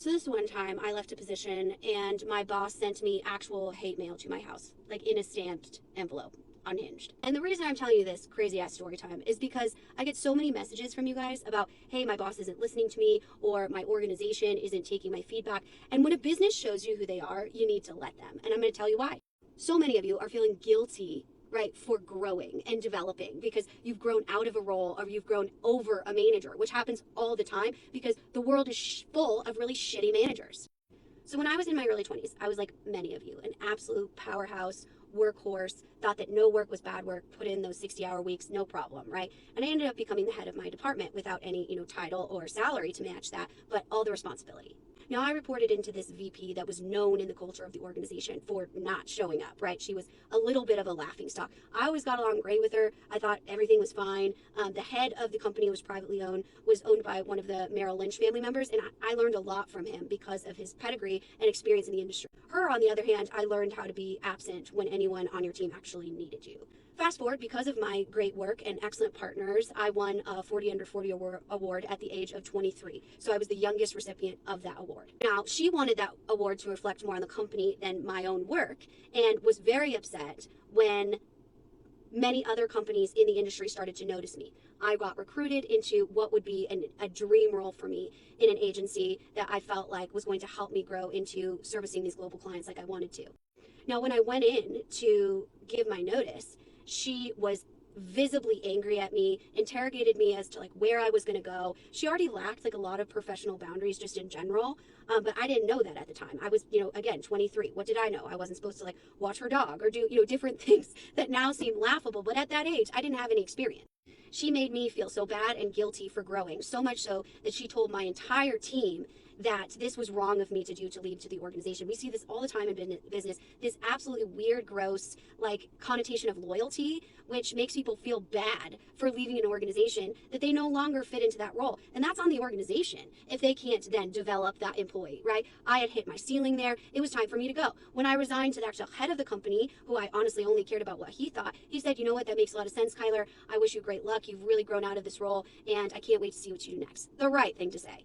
So this one time I left a position and my boss sent me actual hate mail to my house, like in a stamped envelope, unhinged. And the reason I'm telling you this crazy ass story time is because I get so many messages from you guys about, hey, my boss isn't listening to me or my organization isn't taking my feedback. And when a business shows you who they are, you need to let them. And I'm going to tell you why. So many of you are feeling guilty, right, for growing and developing because you've grown out of a role or you've grown over a manager, which happens all the time because the world is full of really shitty managers. So when I was in my early 20s, I was like many of you, an absolute powerhouse, workhorse, thought that no work was bad work, put in those 60-hour weeks, no problem, right? And I ended up becoming the head of my department without any, title or salary to match that, but all the responsibility. Now I reported into this VP that was known in the culture of the organization for not showing up, right? She was a little bit of a laughing stock. I always got along great with her. I thought everything was fine. The head of the company was privately owned, was owned by one of the Merrill Lynch family members, and I learned a lot from him because of his pedigree and experience in the industry. Her, on the other hand, I learned how to be absent when anyone on your team actually needed you. Fast forward, because of my great work and excellent partners, I won a 40 Under 40 award at the age of 23. So I was the youngest recipient of that award. Now, she wanted that award to reflect more on the company than my own work and was very upset when many other companies in the industry started to notice me. I got recruited into what would be a dream role for me in an agency that I felt like was going to help me grow into servicing these global clients like I wanted to. Now, when I went in to give my notice, she was visibly angry at me, interrogated me as to like where I was going to go. She already lacked like a lot of professional boundaries just in general, but I didn't know that at the time. I was, again, 23. What did I know? I wasn't supposed to like watch her dog or do, different things that now seem laughable, but at that age, I didn't have any experience. She made me feel so bad and guilty for growing, so much so that she told my entire team that this was wrong of me to do to leave to the organization. We see this all the time in business, this absolutely weird, gross, like connotation of loyalty, which makes people feel bad for leaving an organization that they no longer fit into that role. And that's on the organization if they can't then develop that employee, right? I had hit my ceiling there. It was time for me to go. When I resigned to the actual head of the company, who I honestly only cared about what he thought, he said, you know what, that makes a lot of sense, Kyler. I wish you great luck. You've really grown out of this role, and I can't wait to see what you do next. The right thing to say.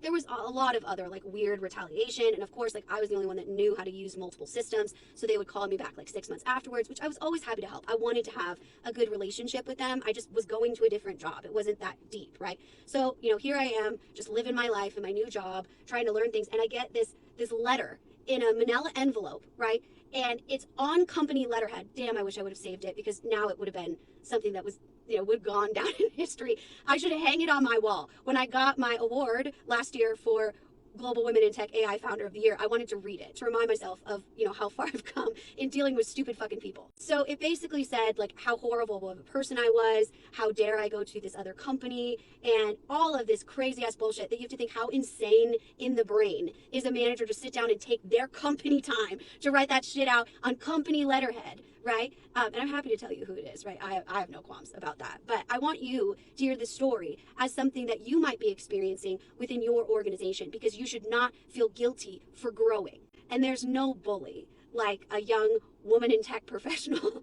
There was a lot of other like weird retaliation, and of course like I was the only one that knew how to use multiple systems, so they would call me back like 6 months afterwards, which I was always happy to help. I wanted to have a good relationship with them. I just was going to a different job. It wasn't that deep, right? So here I am just living my life in my new job, trying to learn things, and I get this letter in a manila envelope, right? And it's on company letterhead. Damn, I wish I would have saved it, because now it would have been something that was would have gone down in history. I should hang it on my wall. When I got my award last year for Global Women in Tech AI Founder of the Year, I wanted to read it to remind myself of, how far I've come in dealing with stupid fucking people. So it basically said like how horrible of a person I was, how dare I go to this other company, and all of this crazy ass bullshit that you have to think how insane in the brain is a manager to sit down and take their company time to write that shit out on company letterhead, right? And I'm happy to tell you who it is, right? I have no qualms about that. But I want you to hear the story as something that you might be experiencing within your organization, because you should not feel guilty for growing. And there's no bully like a young woman in tech professional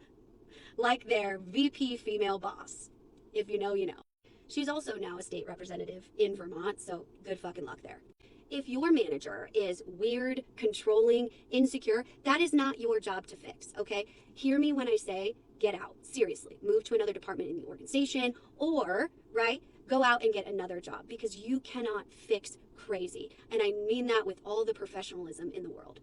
like their VP female boss. If you know, you know. She's also now a state representative in Vermont, so good fucking luck there. If your manager is weird, controlling, insecure, that is not your job to fix, okay? Hear me when I say get out. Seriously, move to another department in the organization, or, right, go out and get another job, because you cannot fix crazy. And I mean that with all the professionalism in the world.